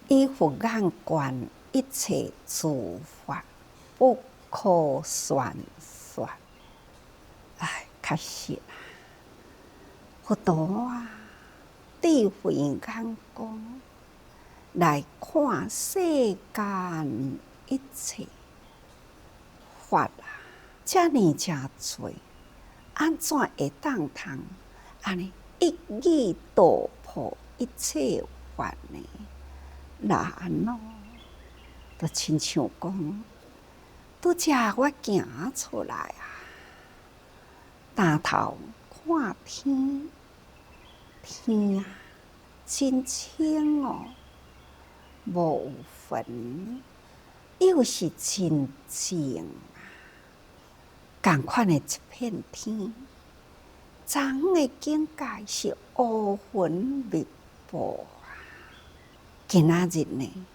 以佛眼观一切诸法，不可宣说。哎，确实啦，佛陀啊，智慧眼光来看世间一切法啊，遮尼真多，安怎会当通安尼一语道破一切法呢？难咯，就亲像讲，拄则我行出来啊，抬头看天，天啊，真清哦，无云，又是真静啊，同款的一片天。昨昏的境界是乌云密布啊，今仔日呢，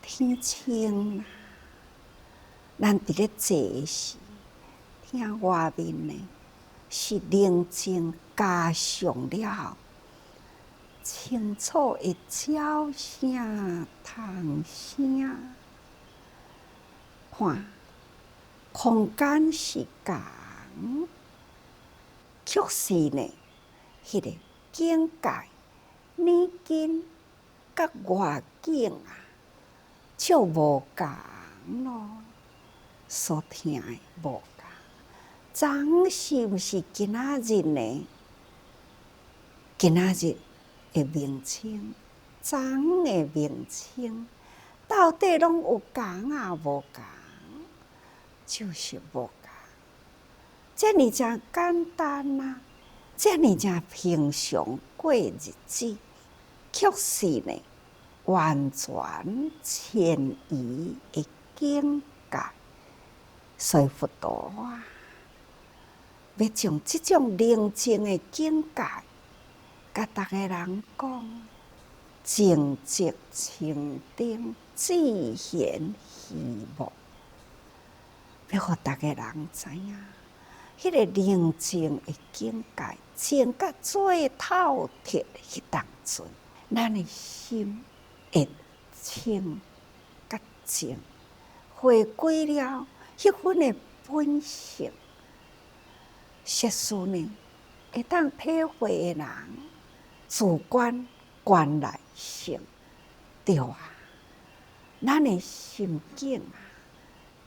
天清啦。咱伫咧坐时，听外面呢是宁静加上了清楚的鸟声、虫声，看空间是共，却是呢，迄个境界年景甲外境啊，就无共咯。所听的无共，昨昏是毋是今仔日呢？今仔日的名称，昨昏的名称，到底拢有共啊无共？就是无共。遮尔真简单啊，遮尔真平常过日子，却是呢完全迁移的境界。所以佛陀啊，要将这种宁静的境界，甲逐个人讲，静寂清定，自然希望，要互逐个人知影，迄个宁静的境界，静甲最透彻迄当阵，咱的心会清甲静，回归了迄份的本性。实事呢，会当体会的人，主观观来性，对啊。咱的心境啊，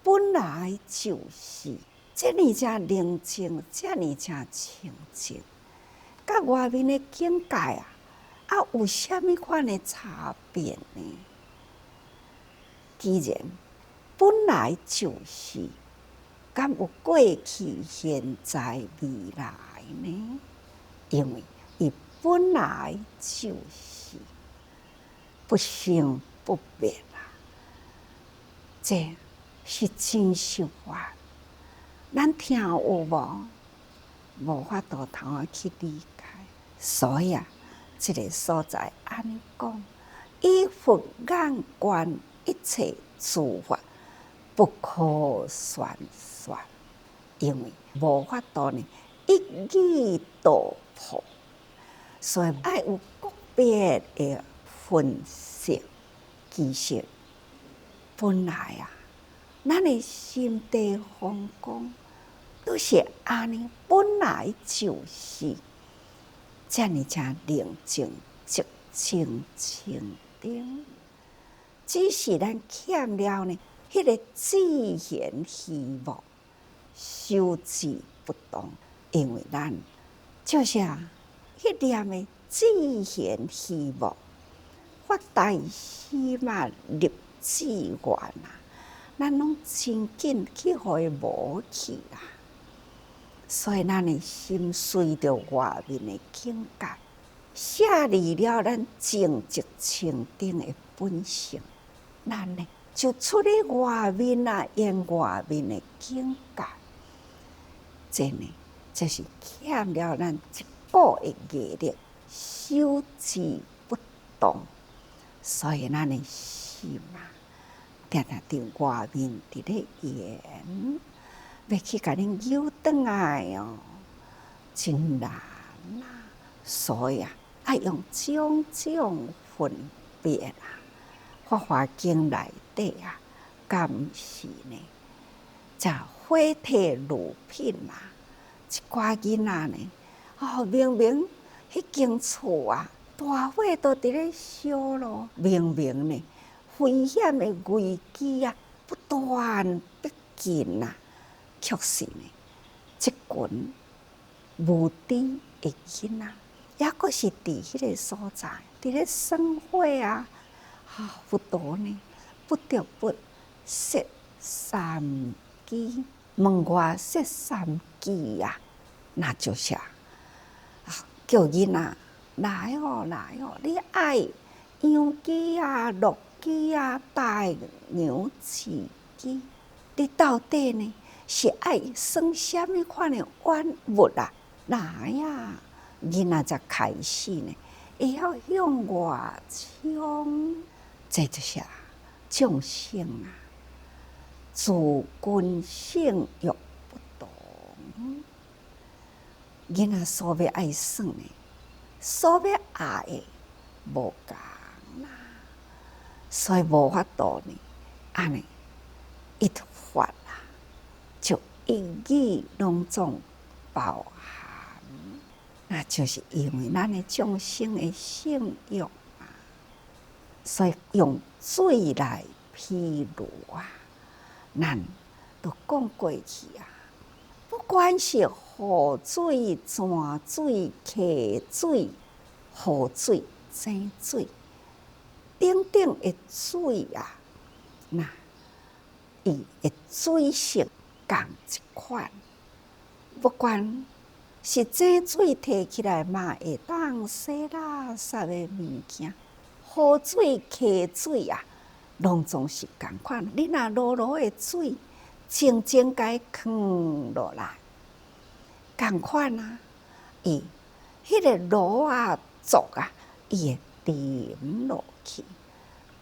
本来就是遮尔正宁静，遮尔正清净，甲外面的境界啊，有啥物款的差别呢？既然本来就是，敢有过去、现在、未来呢？因为伊本来就是不生不灭啊，这是真实法。咱听有无？无法度通啊去理解。所以啊，这个所在安尼讲，以佛眼观一切诸法，不可宣说，因为无法度呢一语道破，所以爱有个别的分析。其实本来啊，咱的心地方讲，都是安尼，本来就是遮尔正宁静、寂静、清定。只是咱欠了呢，迄个自然希望，修持不动，因为咱就是迄念的自然希望，发大希望入自愿啊，咱拢真紧去互伊无去啦。所以咱的心随着外面的境界，舍离了咱静寂清定的本性。咱呢就出咧外面啊，沿外面的境界，这呢，这是欠了咱一股的毅力，修持不动。所以咱的心啊，定定伫外面伫咧演，要去甲恁诱转来哦，真难啊！所以啊，爱用种种分别啊。法华经》内底啊，敢毋是呢？食火体乳品啊，一寡囡仔呢，明明迄间厝啊，大火都伫咧烧咯，明明呢，危险的危机啊，不断逼近啊，却是呢，即群无知的囡仔，抑阁是伫迄个所在，伫咧生火啊，佛陀呢，不得不设三机，门外设三机啊，那就是叫囡仔来来你爱羊机啊、鹿机啊、大牛饲机，你到底呢是爱耍什么款的玩物啊？来啊，囡仔才开始呢，会晓向外冲，这就是众生啊，自君性欲不同。囡仔所要爱耍的，所要爱的无共啦，所以无法度呢，安尼一法啊，就一语拢总包含，那就是因为咱的众生的性欲啊，所以用水来譬如啊，咱都讲过去啊。不管是雨水、泉水、溪水、河水、井水，等等的水啊，那伊的水性共一款。不管是井水摕起来嘛，会当洗垃圾的物件；河水、溪水啊，拢总是共款。你若落的水，静静甲放落来，共款啊！伊迄个炉啊、灶啊，伊会沉落去。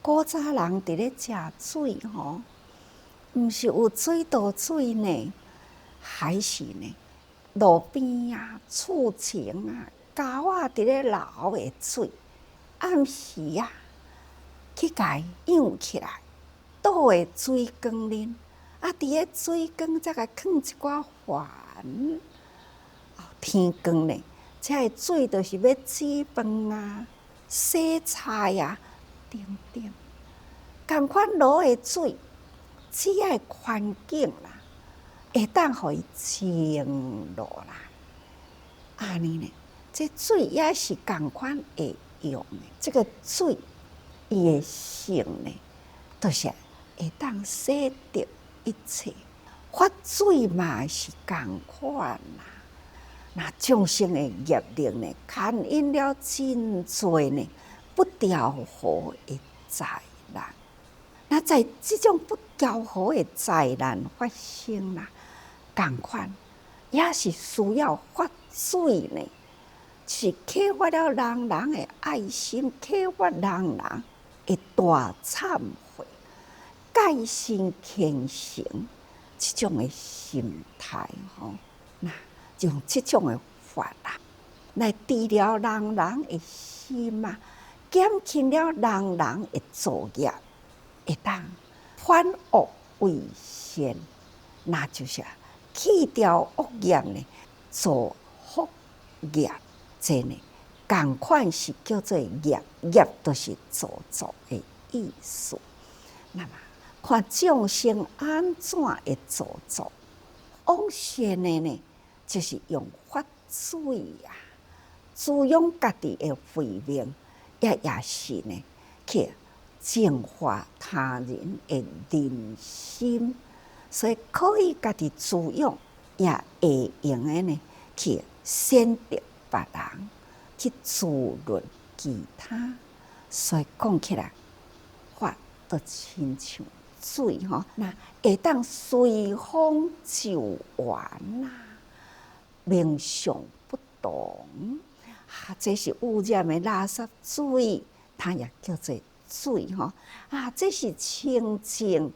古早人伫咧食水吼，毋是有水道水呢，还是呢路边啊、厝前啊、沟啊伫咧流的水，暗时啊去甲伊养起来，倒的水缸里。伫个水缸再甲放一寡饭，天光呢，这个水就是要煮饭啊、洗菜啊等等。共款落的水，只要环境啦，会当互伊静落来。安尼呢，这水也是共款会用的。这个水，伊的性呢，就是会当洗涤一切，法水嘛是共款啦。那众生的业力呢，牵引了真多呢不调和的灾难。那在这种不调和的灾难发生啦，共款也是需要法水呢，是启发了人的爱心，启发人的大忏悔。改心虔诚，这种的心态吼，那用这种的法啊，来治疗人的心啊，减轻了人的作业，会当反恶为善，那就是去掉恶业呢，做福业，这呢，共款是叫做业，业都是做作的意思。那么看众生安怎会做作，往善的呢，就是用法水啊，滋养家己的慧命，也是呢，去净化他人的人心，所以可以家己滋养，也会用的呢，去善待别人，去滋润其他。所以讲起来，法都亲像水吼，那会当随风就圆啦，名相不同。这是污染的垃圾水，它也叫做水吼。这是清净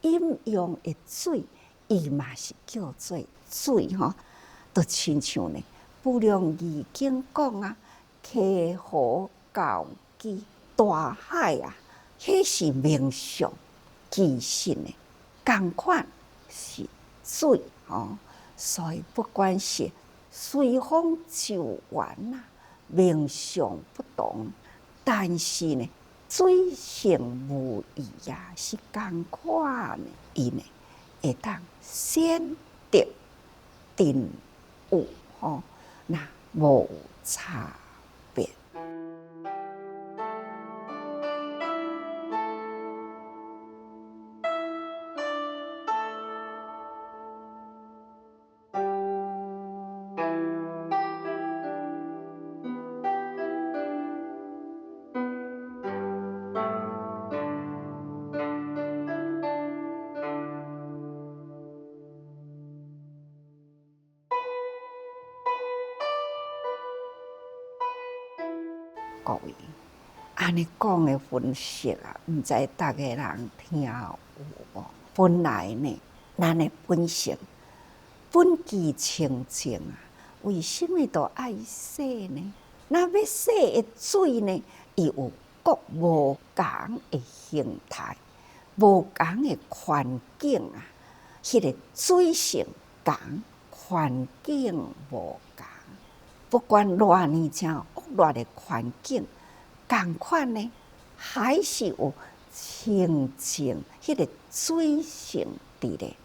饮用的水，伊嘛是叫做水吼。都亲像呢，不良义经讲啊，溪河交织，大海啊，迄是命相，其实呢，同款是水所以不管是随风就圆啦，命相不同，但是呢，水性无异呀，是同款的，伊呢会当先得定有那无差别。各位，安尼讲的分析啊，毋知大家人听有无？本来呢，咱的本性、本具清净啊，为什么都爱洗呢？那要洗的水呢，伊有各无同的形态、无同的环境啊，迄个水性同，环境无同。不管偌呢正恶劣的环境，同款呢，还是有清净迄个水性伫咧。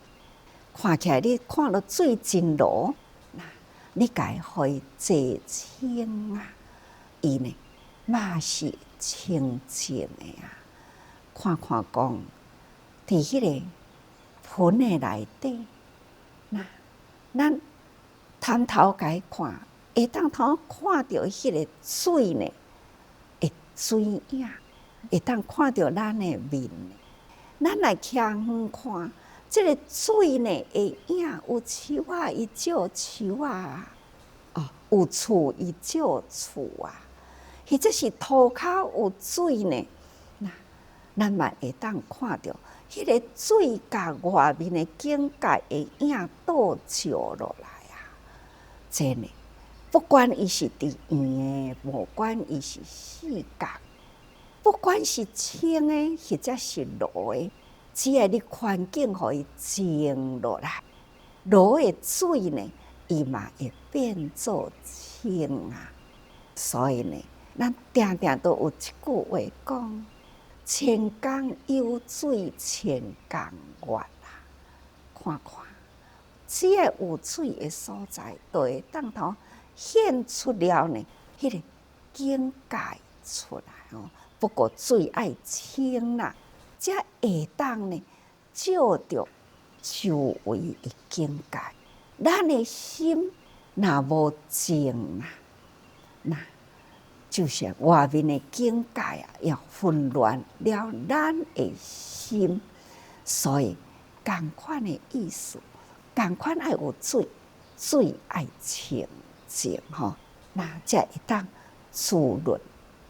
看起来你看到水真濁，你家互伊坐清啊，伊呢嘛是清净的啊。看看讲，伫迄个盆的内底，咱探头家看。会当通看到迄个水呢，会水影，会当看到咱的面。咱来徛远看，这个水呢，会影有树啊，伊照树啊，有厝伊照厝啊，或者是涂骹有水呢，咱嘛会当看到迄个水甲外面的境界会影倒照落来啊，真的。不管伊是伫圆的，无管伊是四角，不管是清的或者是浊的，只要你环境互伊静落来，浊的水呢，伊嘛会变做清啊。所以呢，咱定定都有一句话讲：千工有水千工月啊。看看，只要有水的所在，都会当头显出了呢，迄个境界出来不过水爱清啦，才会当呢照着周围的境界。咱的心若无静啊，那就是外面的境界啊，要混乱了咱的心。所以同款的意思，同款爱有水，水爱清。那才会当滋润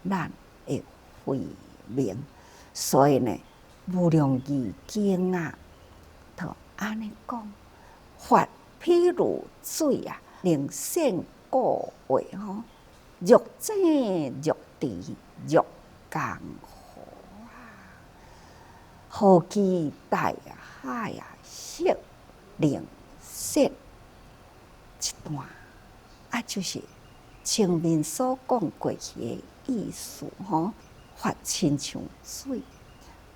咱的慧命。所以呢，无量义经啊，就安尼讲：法譬如水啊，能现故慧欲静欲trí欲江河啊，何其大海啊，色能现一段。就是前面所讲过去的意思法亲像水，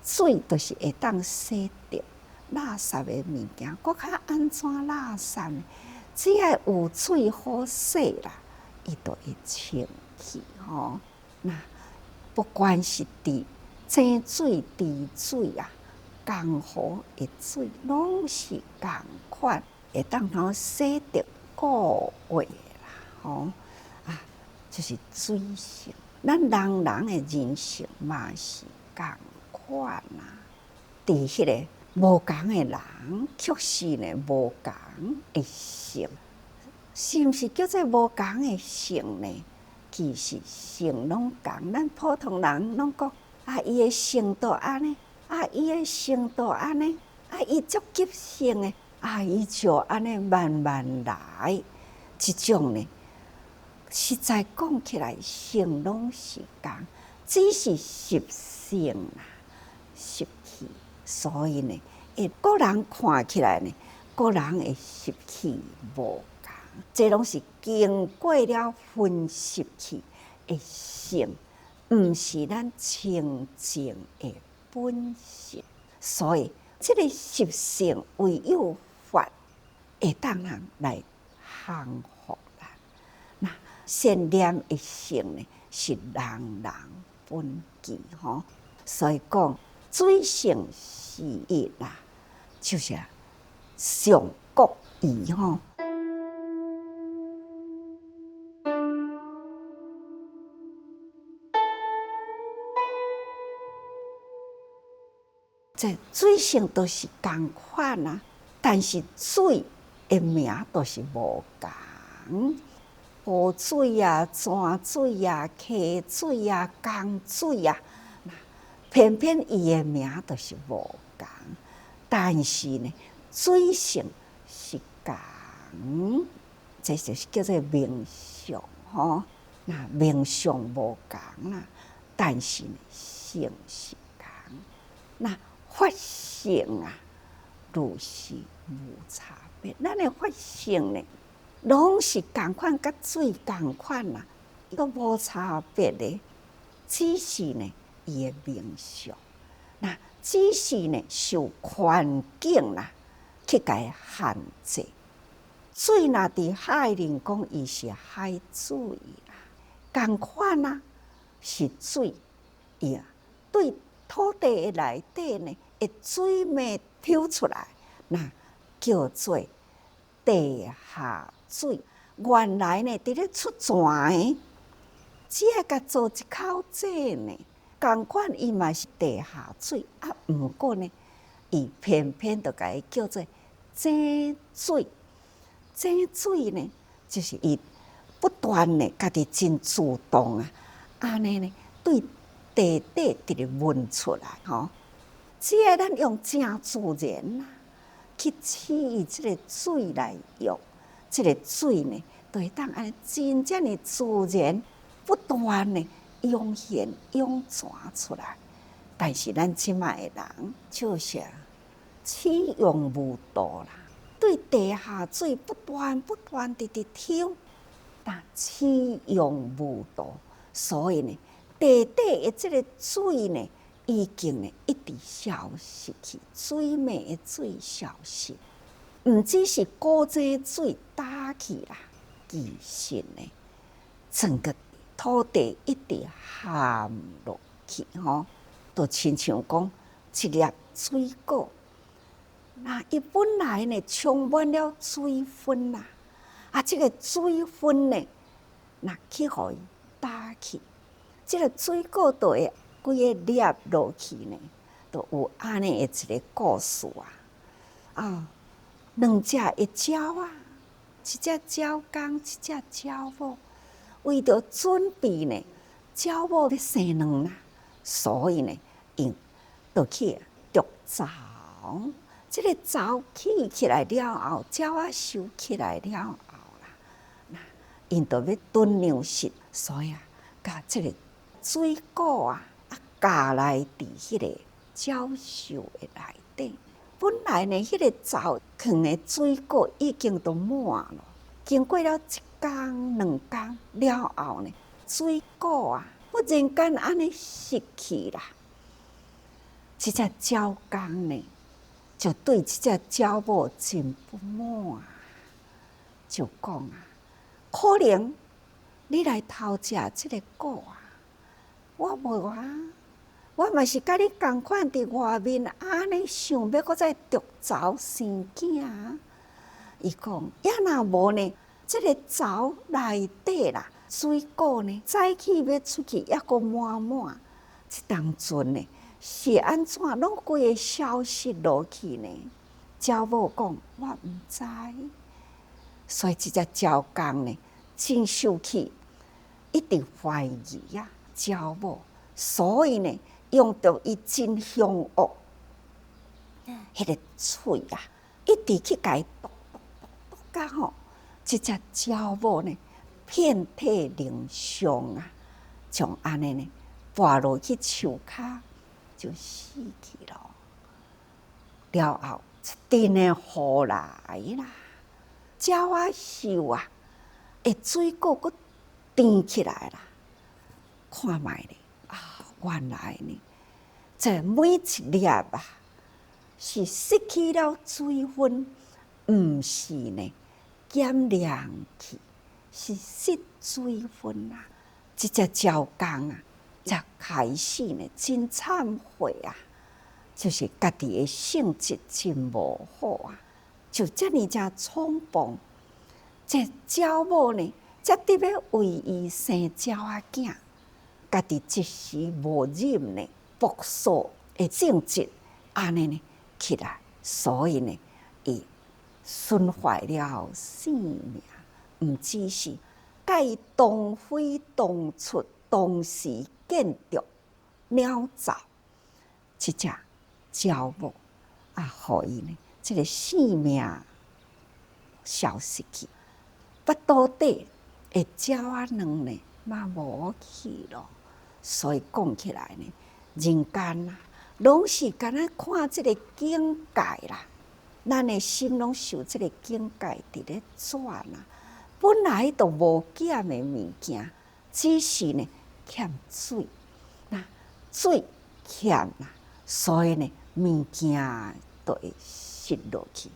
水就是会当洗掉垃圾的物件，搁较安怎垃圾呢？只要有水好洗啦，伊就会清去那不管是伫井水、池水啊，江河的水，拢是同款，会当通洗掉故味。就是水性，咱人的人性嘛是同款啊。伫迄个无同的人，却是呢无同的性，是毋是叫做无同的性呢？其实性拢同，咱普通人拢讲伊的性都安尼，伊的性都安尼，伊足急性的，伊就安尼慢慢来，即种呢。实在讲起来，性拢是同，只是习性啦。习气，所以呢，个人看起来呢，个人的习气无同，这拢是经过了分习气的性，毋是咱清净的本性。所以，这个习性唯有法会当人来降服啦。那善念的性呢，是人人本具吼。所以讲，水性是义啦，就是上国义吼。这水性都是同款啊，但是水的名都是无同。湖水啊、泉水啊、溪水啊、江水啊，偏偏伊的名都是无同。但是呢，水性是同，这就是叫做名相吼。那名相无同啦，但是呢，性是同。那法性啊，如是无差别。咱的法性呢，拢是同款，甲水同款啦，都无差别的。只是呢，伊的名相，那只是呢，受环境啦去甲伊限制。水若伫海里讲，伊是海水啦，同款啊，是水，伊啊对土地的内底呢，会水面抽出来，那叫做地下水。原来呢，伫咧出泉，只要甲做一口井呢，同款伊嘛是地下水啊。毋过呢，伊偏偏就甲伊叫做井水。井水呢，就是伊不断呢，家己真主动啊，安尼呢，对地底直直问出来吼。只要咱用正自然去取伊即个水来用，即个水呢，就会当安尼真正的自然不断的涌现涌泉出来。但是咱即卖的人就是取用无度啦，对地下水不断直直抽，但取用无度，所以呢，地底的即个水呢，已经呢一直消失去，水面的水消失，毋只是古井水打去啦，其实呢，整个土地一直陷落去吼，就亲像讲一粒水果，那伊本来呢充满了水分啦，啊，这个水分呢，那去互伊打去，这个水果就会规个粒落去呢，就有安尼的一个故事啊。两只的鸟啊，一只鸟公，一只鸟母，为着准备呢，鸟母要生卵啦，所以呢，因就去筑巢。这个巢起来了后，鸟仔收起来了后啦，那因就要炖粮食，所以甲这个水果夹来伫迄个鸟巢的内底。本来呢，迄个巢藏的水果已经都满了，经过了一天两天了后呢，水果忽然间安尼失去啦。这只鸟公呢，就对这只鸟母真不满，就讲可能你来偷食这个果我无我嘛是甲你同款伫外面安尼想要搁再筑巢生囝。伊讲也若无呢，这个巢内底啦，水果呢早起要出去，抑搁满，这当阵呢是安怎拢规个消失落去呢？鸟母讲我毋知，所以这只鸟公呢真生气，一直怀疑鸟母，所以呢用到伊真凶恶，迄个喙一直去甲伊剁甲吼，这只鸟母呢遍体鳞伤将安尼呢跋落去树骹，就死去了。了后，一阵的雨来啦，鸟啊秀啊，水果佫甜起来啦。看卖咧，原来呢，这每一粒啊，是失去了水分，毋是呢减凉去，是失水分啊。这只鸟工啊，才开始呢真忏悔啊，就是家己的性质真无好啊，就遮尔正冲动。这鸟某呢，才得要为伊生鸟仔囝，家己一时无忍呢，朴素的性质，安尼呢起来，所以呢，伊损坏了性命，毋只是甲伊同飞同出，同时建筑鸟巢，即只鸟某互伊呢，这个性命消失去。腹肚底的鸟仔卵呢，嘛无去咯。所以讲起来呢，人间啊，拢是敢若看这个境界啦。咱的心拢受这个境界伫咧转啊。本来就无减的物件，只是呢欠水。那水欠啦，所以呢物件就会失落去。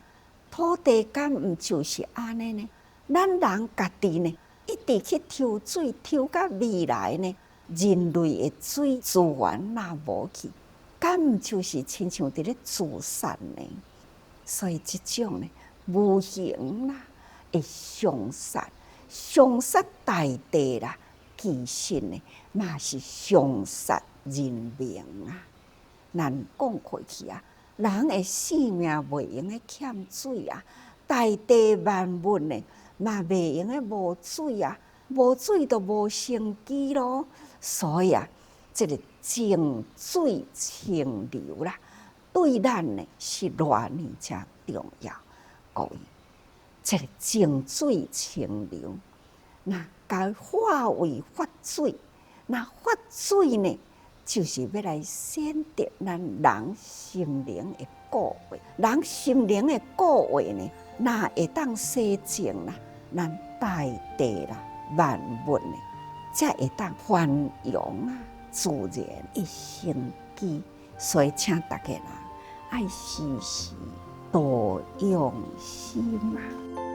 土地敢毋就是安尼呢？咱人家己呢，一直去抽水，抽到未来呢，人类的水资源若无去，敢毋就是亲像伫咧自杀呢？所以即种呢无形啦，会伤杀大地啦，其实呢，嘛是伤杀人命啊。咱讲回去啊，人的性命袂用的欠水啊，大地万物呢，嘛袂用的无水啊，无水就无生机咯。所以啊，这个静水清流啦，对咱呢是偌尔正重要。各位，这个静水清流，那该化为法水，那法水呢，就是要来显得咱人心灵的果位。人心灵的果位呢，那会当洗净啦，咱大地啦、万物呢，才会当繁荣啊，自然的生机。所以，请大家人爱时时多用心啊。